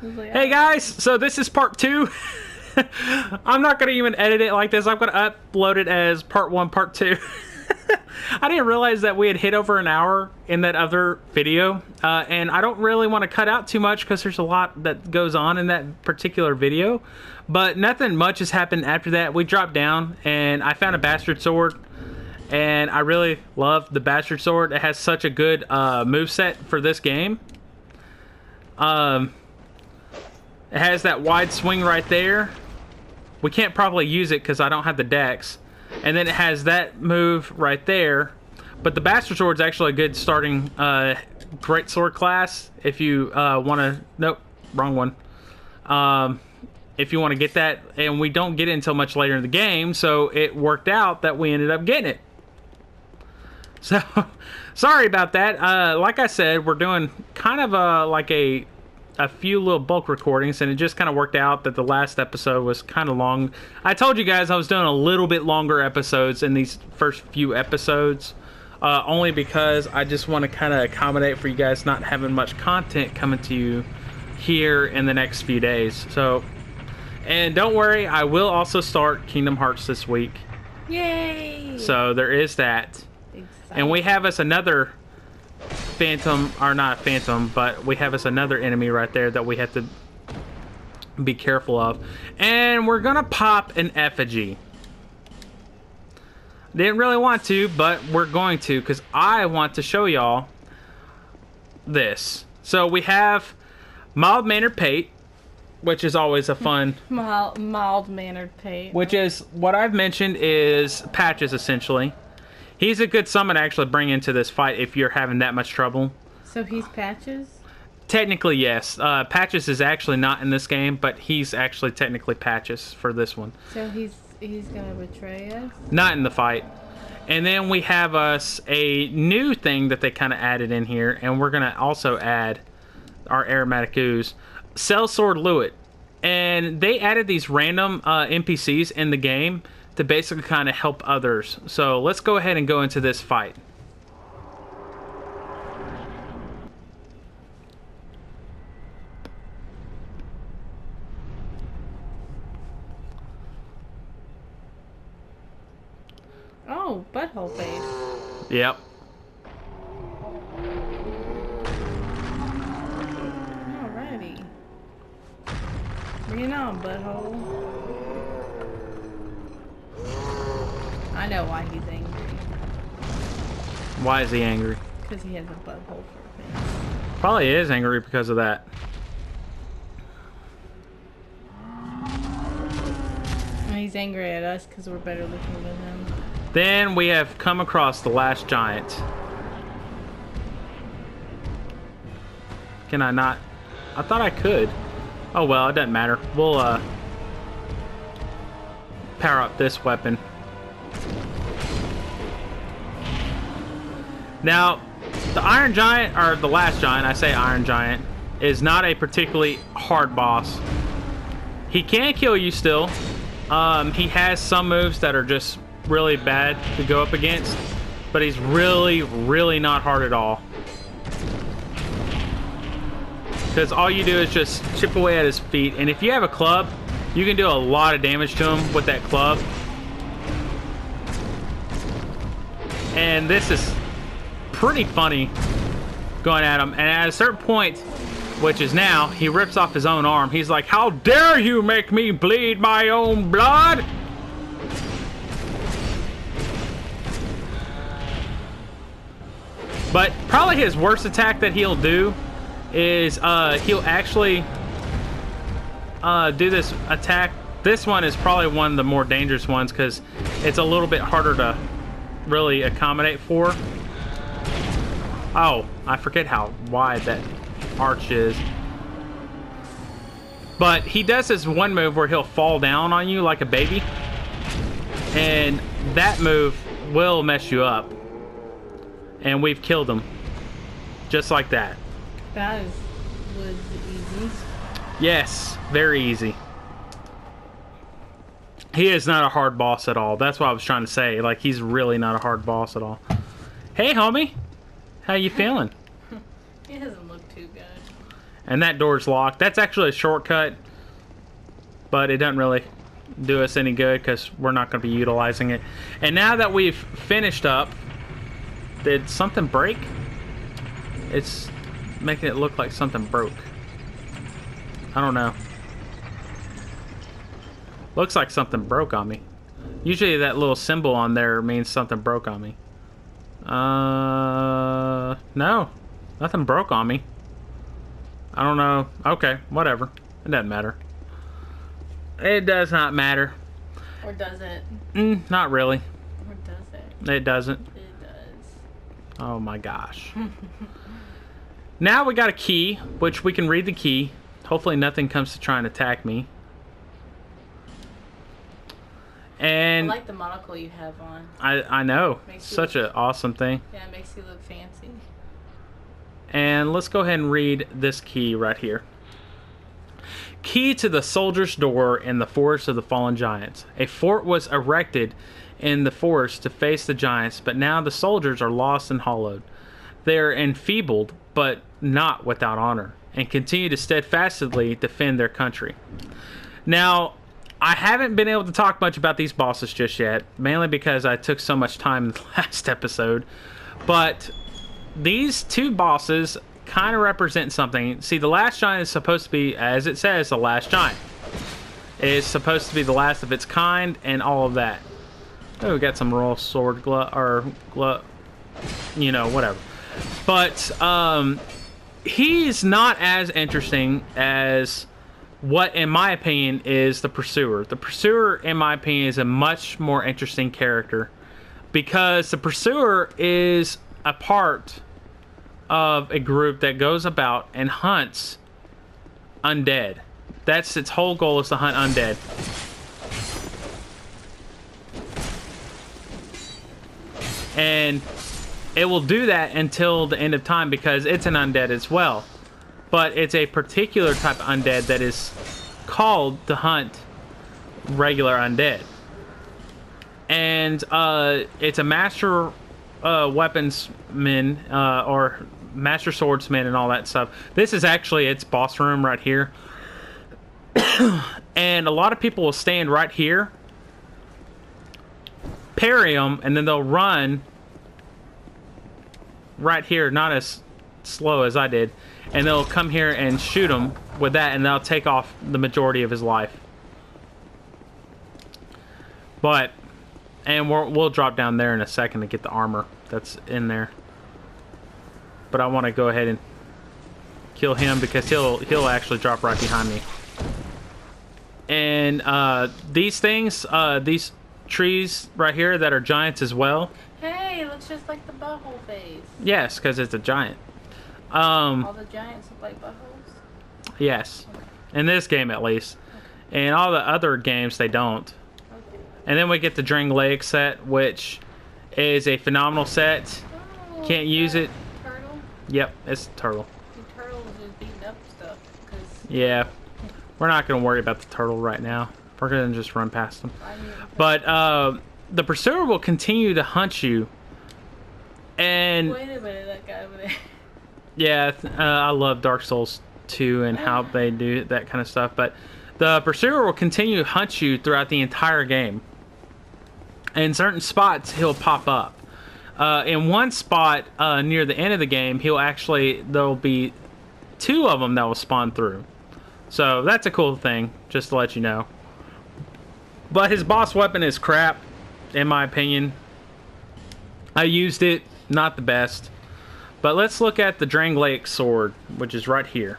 Like, Hey guys, so this is part 2. I'm not going to even edit it like this. I'm going to upload it as part 1, part 2. I didn't realize that we had hit over an hour in that other video. And I don't really want to cut out too much because there's a lot that goes on in that particular video. But nothing much has happened after that. We dropped down and I found a bastard sword. And I really love the bastard sword. It has such a good moveset for this game. It has that wide swing right there. We can't probably use it because I don't have the dex. And then it has that move right there. But the bastard sword is actually a good starting great sword class. If you want to... Nope, wrong one. If you want to get that. And we don't get it until much later in the game. So it worked out that we ended up getting it. So, sorry about that. Like I said, we're doing kind of like a few little bulk recordings, and it just kind of worked out that the last episode was kind of long. I told you guys I was doing a little bit longer episodes in these first few episodes, only because I just want to kind of accommodate for you guys not having much content coming to you here in the next few days. So, and don't worry, I will also start Kingdom Hearts this week. yay! So there is that. And we have us another phantom, or not phantom, but we have us another enemy right there that we have to be careful of. And we're gonna pop an effigy. Didn't really want to, but we're going to, because I want to show y'all this. So we have mild-mannered Pate, which is always a fun... Mild-mannered Pate. Which is, what I've mentioned is Patches, essentially. He's a good summon to actually bring into this fight if you're having that much trouble. So he's Patches? Technically, yes. Patches is actually not in this game, but he's actually technically Patches for this one. So he's gonna betray us? Not in the fight. And then we have us a new thing that they kind of added in here, and we're gonna also add our aromatic ooze. Sellsword Lewitt. And they added these random NPCs in the game to basically kind of help others. So let's go ahead and go into this fight. Oh, butthole face. Yep. Alrighty. Bring it on, butthole. I know why he's angry. Why is he angry? Because he has a butthole for a face. Probably is angry because of that. And he's angry at us because we're better looking than him. Then we have come across the last giant. Can I not? I thought I could. Oh well, it doesn't matter. We'll power up this weapon. Now, the Iron Giant, or the last giant, I say Iron Giant, is not a particularly hard boss. He can kill you still. He has some moves that are just really bad to go up against, but he's really, really not hard at all. Because all you do is just chip away at his feet, and if you have a club, you can do a lot of damage to him with that club. And this is pretty funny going at him, and at a certain point, which is now, he rips off his own arm. He's like, how dare you make me bleed my own blood? But probably his worst attack that he'll do is he'll actually do this attack. This one is probably one of the more dangerous ones because it's a little bit harder to really accommodate for. Oh, I forget how wide that arch is. But he does this one move where he'll fall down on you like a baby. And that move will mess you up. And we've killed him. Just like that. That was easy. Yes, very easy. He is not a hard boss at all. That's what I was trying to say. Like, he's really not a hard boss at all. Hey, homie. How you feeling? He doesn't look too good. And that door's locked. That's actually a shortcut, but it doesn't really do us any good because we're not going to be utilizing it. And now that we've finished up, did something break? It's making it look like something broke. I don't know. Looks like something broke on me. Usually that little symbol on there means something broke on me. No. Nothing broke on me. I don't know. Okay, whatever. It doesn't matter. It does not matter. Or does it? Not really. Or does it? It doesn't. It does. Oh my gosh. Now we got a key, which we can read the key. Hopefully nothing comes to try and attack me. And I like the monocle you have on. I know. Makes Such an awesome thing. Yeah, it makes you look fancy. And let's go ahead and read this key right here. Key to the soldier's door in the forest of the fallen giants. A fort was erected in the forest to face the giants, but now the soldiers are lost and hollowed. They are enfeebled, but not without honor, and continue to steadfastly defend their country. Now, I haven't been able to talk much about these bosses just yet, mainly because I took so much time in the last episode, but these two bosses kind of represent something. See, the last giant is supposed to be, as it says, the last giant. It's supposed to be the last of its kind and all of that. Oh, we got some royal sword glove, you know, whatever. But he's not as interesting as what, in my opinion, is the Pursuer. The Pursuer, in my opinion, is a much more interesting character because the Pursuer is a part of a group that goes about and hunts undead. That's its whole goal, is to hunt undead. And it will do that until the end of time because it's an undead as well. But it's a particular type of undead that is called to hunt regular undead. And it's a master weaponsman or master swordsman and all that stuff. This is actually its boss room right here. And a lot of people will stand right here, parry them, and then they'll run right here, not as slow as I did, and they'll come here and shoot him with that, and they'll take off the majority of his life. But, and we'll drop down there in a second to get the armor that's in there. But I want to go ahead and kill him because he'll actually drop right behind me. And these things, these trees right here that are giants as well. Hey, it looks just like the butthole phase. Yes, because it's a giant. All the giants look like buttholes? Yes. In this game, at least. Okay. In all the other games, they don't. Okay. And then we get the Drang Lake set, which is a phenomenal set. Oh, can't use it. Turtle? Yep, it's a turtle. The turtles just beating up stuff. Yeah. We're not going to worry about the turtle right now. We're going to just run past them. But the Pursuer will continue to hunt you. And wait a minute, that guy over there. Yeah, I love Dark Souls 2 and how they do that kind of stuff. But the Pursuer will continue to hunt you throughout the entire game. In certain spots, he'll pop up. In one spot near the end of the game, there'll be two of them that will spawn through. So that's a cool thing, just to let you know. But his boss weapon is crap, in my opinion. I used it, not the best. But let's look at the Drang Lake sword, which is right here.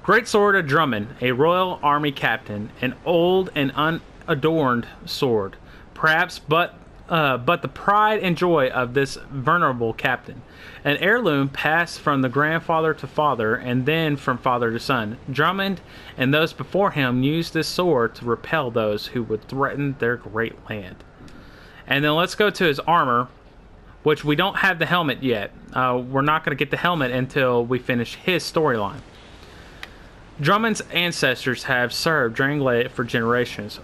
Great sword of Drummond, a royal army captain, an old and unadorned sword, perhaps, but the pride and joy of this venerable captain. An heirloom passed from the grandfather to father, and then from father to son. Drummond and those before him used this sword to repel those who would threaten their great land. And then let's go to his armor, which we don't have the helmet yet. We're not going to get the helmet until we finish his storyline. Drummond's ancestors have served Drang Lake for generations,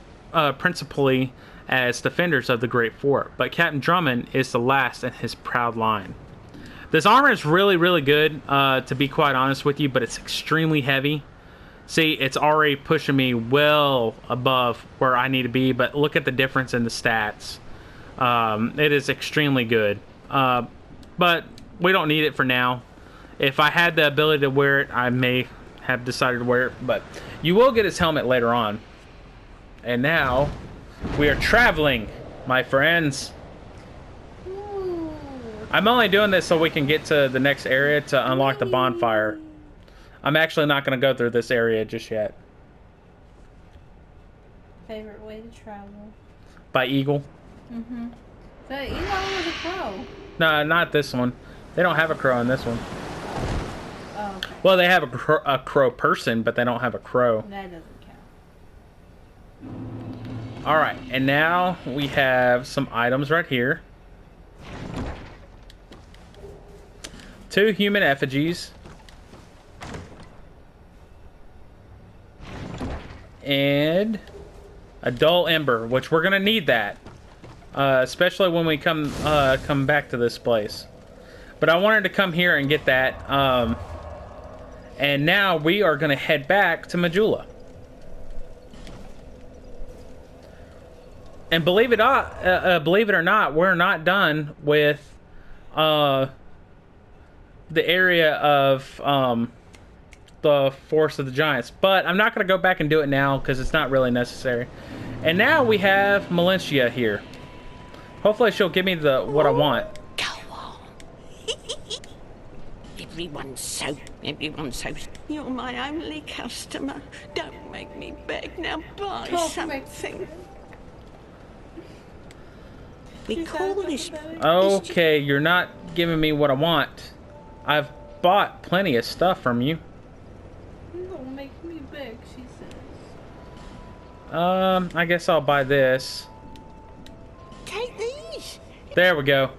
principally as defenders of the Great Fort, but Captain Drummond is the last in his proud line. This armor is really, really good, to be quite honest with you, but it's extremely heavy. See, it's already pushing me well above where I need to be, but look at the difference in the stats. It is extremely good. But we don't need it for now. If I had the ability to wear it, I may have decided to wear it, but you will get his helmet later on. And now, we are traveling, my friends. Ooh. I'm only doing this so we can get to the next area to unlock the bonfire. I'm actually not going to go through this area just yet. Favorite way to travel? By eagle? Mm-hmm. So Elon was a crow. No, not this one. They don't have a crow in this one. Oh, okay. Well, they have a crow person, but they don't have a crow. That doesn't count. Alright, and now we have some items right here. 2 human effigies. And a dull ember, which we're gonna need that, especially when we come back to this place. But I wanted to come here and get that, and now we are gonna head back to Majula. And believe it or not, we're not done with the area of the Forest of the Giants, but I'm not going to go back and do it now because it's not really necessary. And now we have Malencia here. Hopefully she'll give me what I want. Go on. Everyone's so. You're my only customer. Don't make me beg. Now buy something. We call this. Okay, you're not giving me what I want. I've bought plenty of stuff from you. Don't make me beg, she says. I guess I'll buy this. Take these. There we go.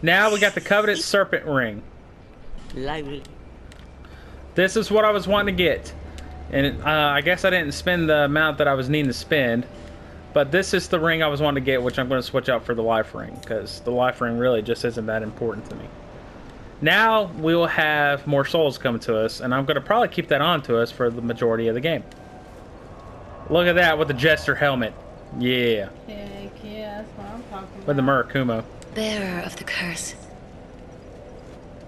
Now we got the coveted serpent ring. Lovely. This is what I was wanting to get. And I guess I didn't spend the amount that I was needing to spend. But this is the ring I was wanting to get, which I'm going to switch out for the life ring. Because the life ring really just isn't that important to me. Now we will have more souls coming to us. And I'm going to probably keep that on to us for the majority of the game. Look at that with the Jester helmet. Yeah. Heck yeah, that's what I'm talking about. With the Murakumo. Bearer of the curse.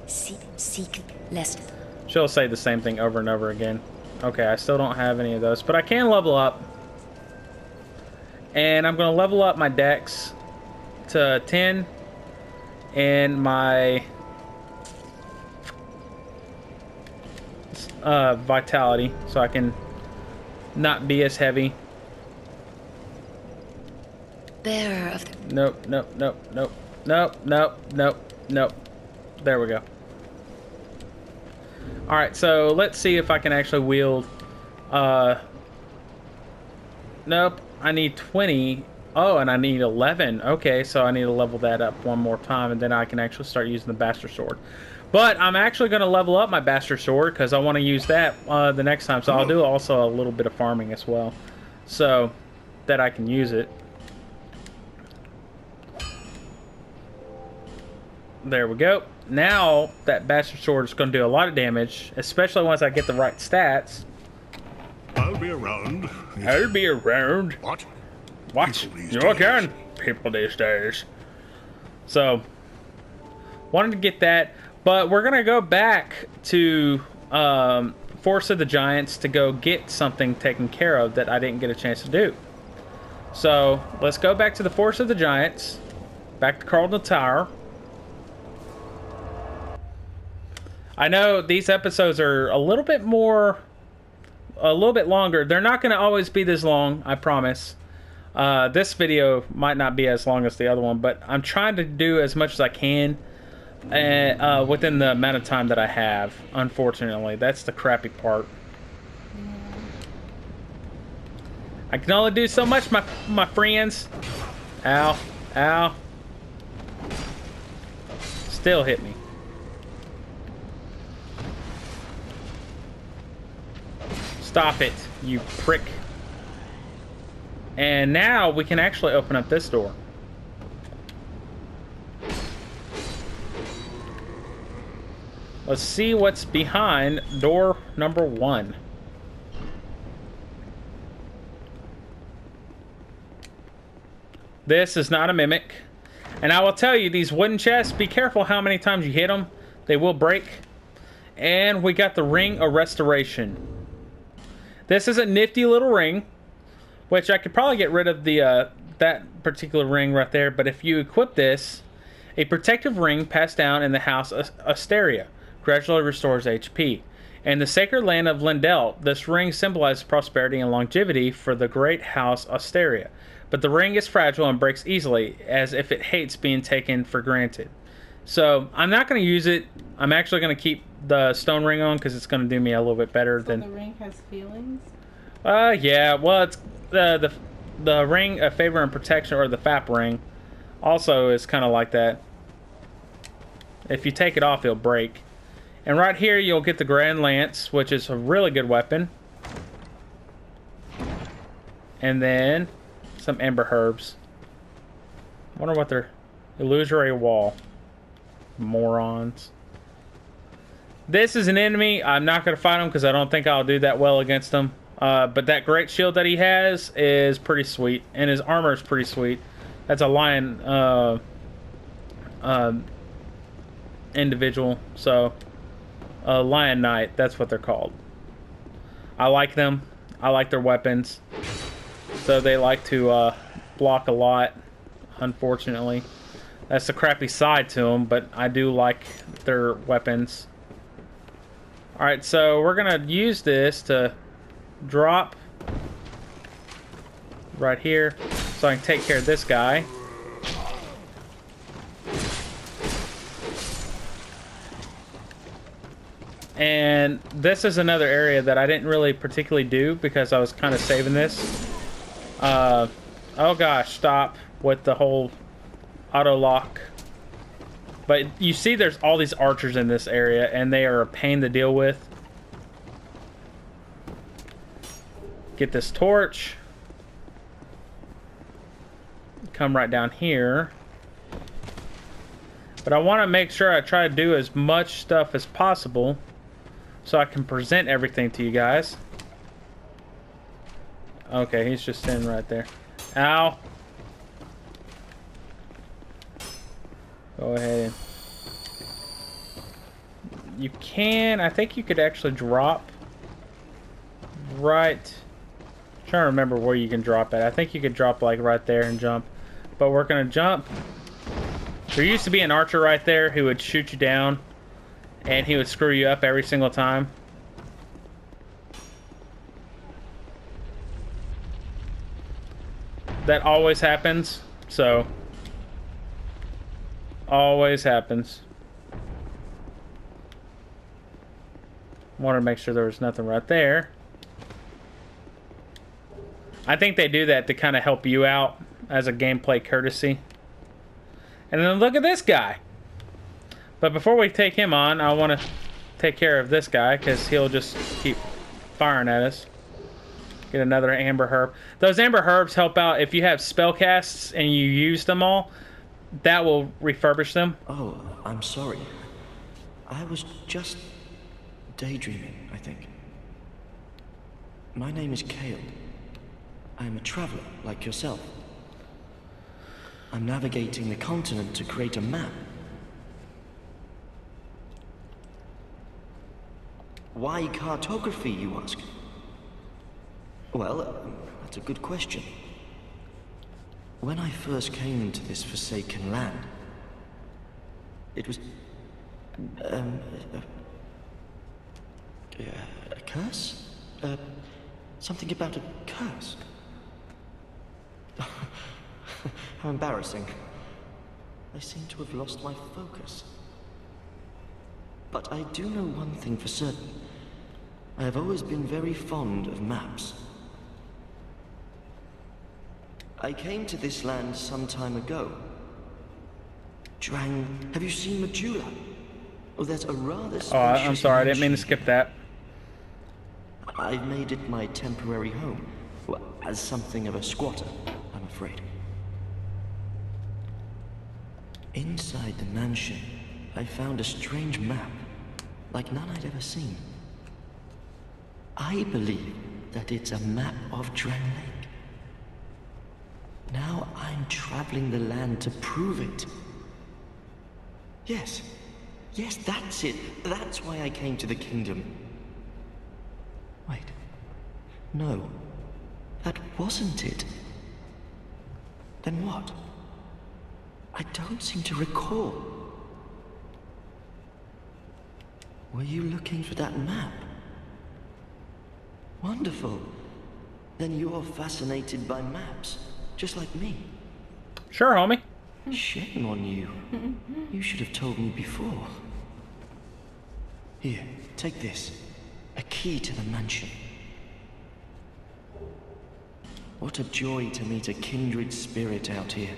Seek, lest. She'll say the same thing over and over again. Okay, I still don't have any of those. But I can level up. And I'm going to level up my dex to 10. And my vitality. So I can not be as heavy. Bearer of the... Nope, nope, nope, nope. Nope, nope, nope, nope. There we go. Alright, so let's see if I can actually wield... Nope, I need 20. Oh, and I need 11. Okay, so I need to level that up one more time, and then I can actually start using the Bastard Sword. But I'm actually going to level up my Bastard Sword, because I want to use that the next time. So I'll do also a little bit of farming as well, so that I can use it. There we go. Now that Bastard Sword is going to do a lot of damage, especially once I get the right stats. I'll be around. I'll be around. What? What? People these You days. can. People these days. So, wanted to get that, but we're going to go back to Forest of the Giants to go get something taken care of that I didn't get a chance to do. So, let's go back to the Forest of the Giants, back to Cardinal Tower. I know these episodes are a little bit longer. They're not going to always be this long, I promise. This video might not be as long as the other one, but I'm trying to do as much as I can within the amount of time that I have. Unfortunately, that's the crappy part. I can only do so much, my friends. Ow, ow. Still hit me. Stop it, you prick. And now we can actually open up this door. Let's see what's behind door number 1. This is not a mimic. And I will tell you, these wooden chests, be careful how many times you hit them. They will break. And we got the Ring of Restoration. This is a nifty little ring, which I could probably get rid of the that particular ring right there. But if you equip this, a protective ring passed down in the house Asteria gradually restores HP. In the sacred land of Lindell, this ring symbolizes prosperity and longevity for the great house Asteria. But the ring is fragile and breaks easily, as if it hates being taken for granted. So, I'm not going to use it. I'm actually going to keep the stone ring on, because it's going to do me a little bit better than... the ring has feelings? Yeah. Well, it's the ring of favor and protection, or the FAP ring, also is kind of like that. If you take it off, it'll break. And right here, you'll get the Grand Lance, which is a really good weapon. And then... some Ember Herbs. Wonder what they're... Illusory Wall. Morons. This is an enemy. I'm not going to fight him because I don't think I'll do that well against him. But that great shield that he has is pretty sweet. And his armor is pretty sweet. That's a lion individual. So, Lion Knight. That's what they're called. I like them. I like their weapons. So they like to block a lot, unfortunately. That's the crappy side to them, but I do like their weapons. Alright, so we're going to use this to drop right here so I can take care of this guy. And this is another area that I didn't really particularly do because I was kind of saving this. Oh gosh, stop with the whole auto lock. But you see there's all these archers in this area and they are a pain to deal with. Get this torch. Come right down here. But I want to make sure I try to do as much stuff as possible so I can present everything to you guys. Okay, he's just sitting right there. Ow. Go ahead. You can... I think you could actually drop right... I'm trying to remember where you can drop at. I think you could drop like right there and jump. But we're going to jump. There used to be an archer right there who would shoot you down. And he would screw you up every single time. That always happens, so always happens. Want to make sure there was nothing right there. I think they do that to kind of help you out as a gameplay courtesy. And then look at this guy. But before we take him on, I want to take care of this guy because he'll just keep firing at us. Get another Amber Herb. Those Amber Herbs help out if you have spell casts and you use them all. That will refurbish them. Oh, I'm sorry. I was just daydreaming, I think. My name is Kale. I am a traveler like yourself. I'm navigating the continent to create a map. Why cartography, you ask? Well, that's a good question. When I first came to this forsaken land, it was... a curse? Something about a curse. How embarrassing. I seem to have lost my focus. But I do know one thing for certain. I have always been very fond of maps. I came to this land some time ago. Have you seen Majula? Oh, there's a rather spacious I'm sorry, I didn't mean to mansion skip that. I've made it my temporary home. Well, as something of a squatter, I'm afraid. Inside the mansion, I found a strange map. like none I'd ever seen. I believe that it's a map of Drang Lake. Now I'm traveling the land to prove it. Yes, that's it. That's why I came to the kingdom. Wait, no, that wasn't it. Then what? I don't seem to recall. Were you looking for that map? Wonderful. Then you're fascinated by maps, just like me. Sure, homie. Shame on you. You should have told me before. Here, take this. A key to the mansion. What a joy to meet a kindred spirit out here.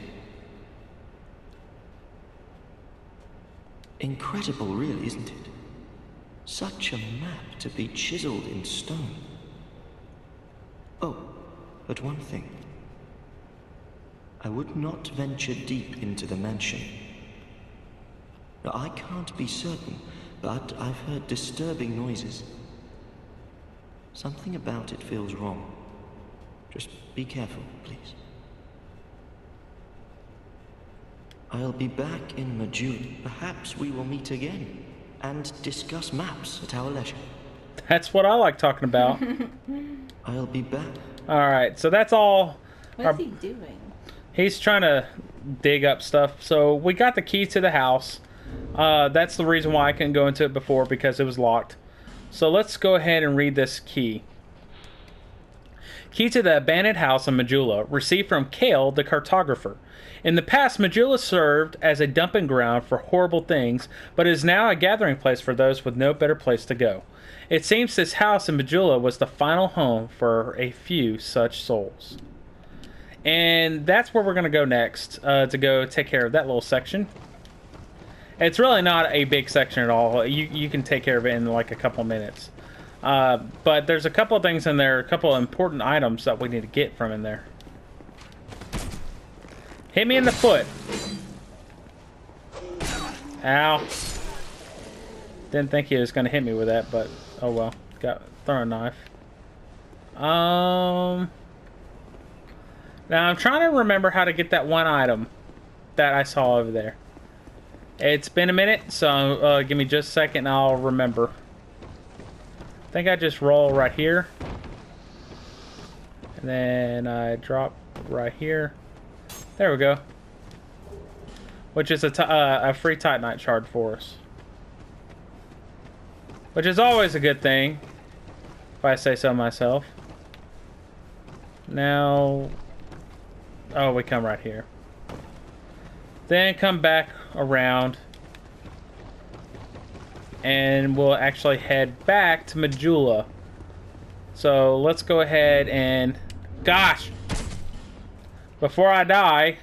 Incredible, really, isn't it? Such a map to be chiseled in stone. Oh, but one thing. I would not venture deep into the mansion. Now, I can't be certain, but I've heard disturbing noises. Something about it feels wrong. Just be careful, please. I'll be back in Majula. Perhaps we will meet again and discuss maps at our leisure. That's what I like talking about. I'll be back. Alright, so that's all. What's he doing? He's trying to dig up stuff. So we got the key to the house. That's the reason why I couldn't go into it before, because it was locked. So let's go ahead and read this key. Key to the Banat House in Majula, received from Kale, the cartographer. In the past, Majula served as a dumping ground for horrible things, but is now a gathering place for those with no better place to go. It seems this house in Majula was the final home for a few such souls. And that's where we're going to go next, to go take care of that little section. It's really not a big section at all. You can take care of it in like a couple minutes. But there's a couple of things in there, a couple of important items that we need to get from in there. Hit me in the foot. Ow. Didn't think he was going to hit me with that, but oh well. Got throw a knife. Now I'm trying to remember how to get that one item that I saw over there. It's been a minute, so give me just a second and I'll remember. I think I just roll right here. And then I drop right here. There we go. Which is a free Titanite shard for us. Which is always a good thing, if I say so myself. Now... oh, we come right here. Then come back around. And we'll actually head back to Majula. So let's go ahead and... gosh! Before I die...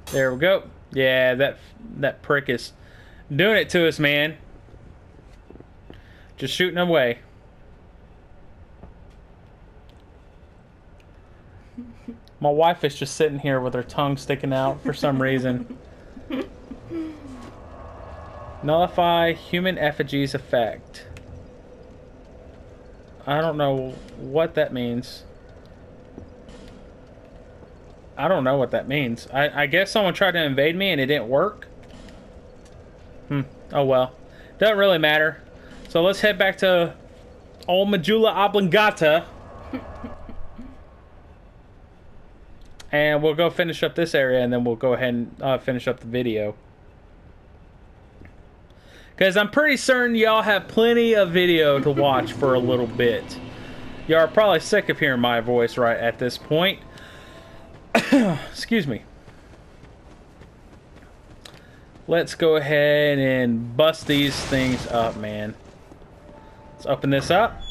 there we go. Yeah, that prick is doing it to us, man. Just shooting away. My wife is just sitting here with her tongue sticking out for some reason. Nullify human effigies effect. I don't know what that means. I don't know what that means. I guess someone tried to invade me and it didn't work. Oh well. Doesn't really matter. So let's head back to old Majula Oblongata. And we'll go finish up this area and then we'll go ahead and finish up the video. Because I'm pretty certain y'all have plenty of video to watch for a little bit. Y'all are probably sick of hearing my voice right at this point. Excuse me. Let's go ahead and bust these things up, man. Let's open this up.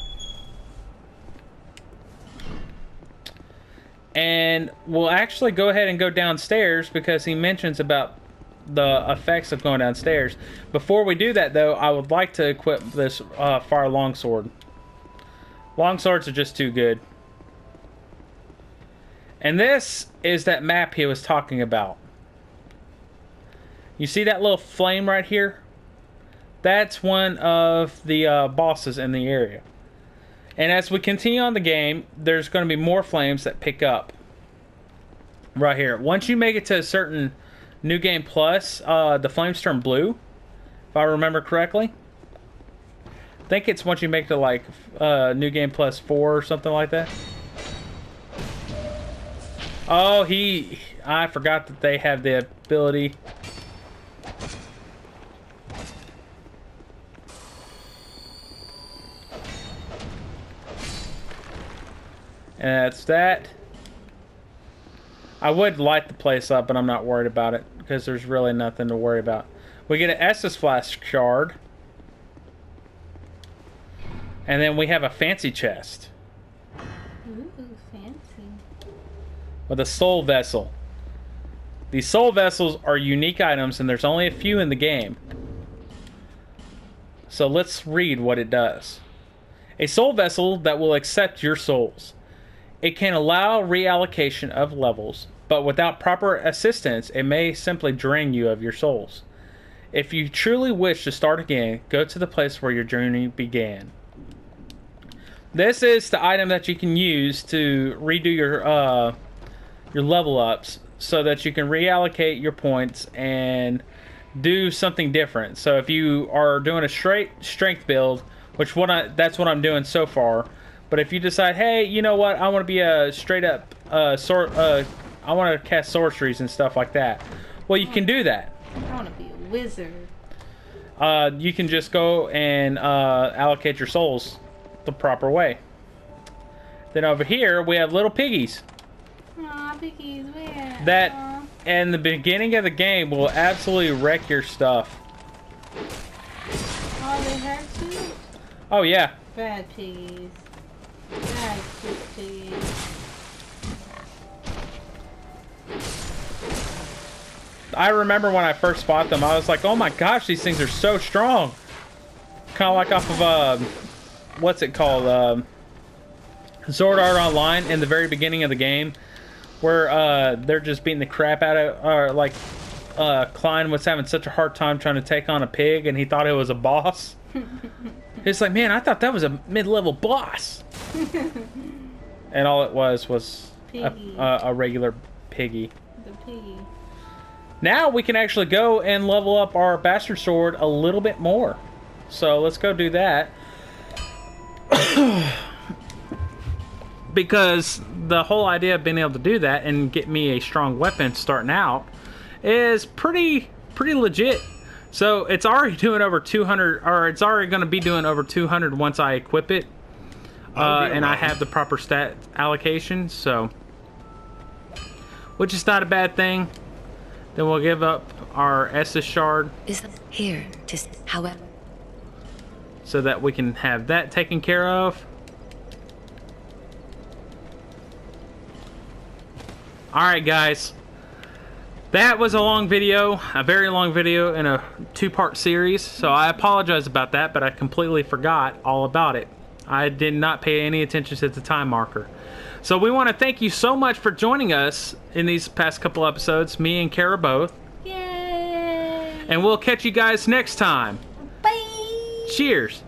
And we'll actually go ahead and go downstairs because he mentions about the effects of going downstairs. Before we do that, though, I would like to equip this fire longsword. Longswords are just too good. And this is that map he was talking about. You see that little flame right here? That's one of the bosses in the area. And as we continue on the game, there's going to be more flames that pick up. Right here. Once you make it to a certain New Game Plus, the flames turn blue. If I remember correctly. I think it's once you make it to like New Game Plus 4 or something like that. Oh, I forgot that they have the ability. And that's that. I would light the place up, but I'm not worried about it because there's really nothing to worry about. We get an Estus Flask shard. And then we have a fancy chest. Ooh, fancy. With a soul vessel. These soul vessels are unique items, and there's only a few in the game. So let's read what it does. A soul vessel that will accept your souls. It can allow reallocation of levels, but without proper assistance, it may simply drain you of your souls. If you truly wish to start again, go to the place where your journey began. This is the item that you can use to redo your level ups, so that you can reallocate your points and do something different. So if you are doing a straight strength build, which that's what I'm doing so far. But if you decide, hey, you know what, I want to be a straight up I want to cast sorceries and stuff like that. Well, you can do that. I want to be a wizard. You can just go and allocate your souls the proper way. Then over here we have little piggies. Aw, piggies, where? That Aw. in the beginning of the game will absolutely wreck your stuff. Oh, they hurt you? Oh yeah. Bad piggies. Bad piggies. I remember when I first fought them, I was like, oh my gosh, these things are so strong. Kind of like off of, what's it called? Sword Art Online in the very beginning of the game. Where they're just beating the crap out of, Klein was having such a hard time trying to take on a pig and he thought it was a boss. It's like, man, I thought that was a mid-level boss. And all it was a regular piggy. The piggy. Now we can actually go and level up our bastard sword a little bit more. So let's go do that. Because the whole idea of being able to do that and get me a strong weapon starting out is pretty legit. So it's already doing over 200, or it's already going to be doing over 200 once I equip it. And I have the proper stat allocation, so, which is not a bad thing. Then we'll give up our Estus shard. Is here to, however. So that we can have that taken care of. Alright guys, that was a long video, a very long video in a two-part series, so I apologize about that, but I completely forgot all about it. I did not pay any attention to the time marker. So we want to thank you so much for joining us in these past couple episodes, me and Kara both. Yay! And we'll catch you guys next time. Bye! Cheers!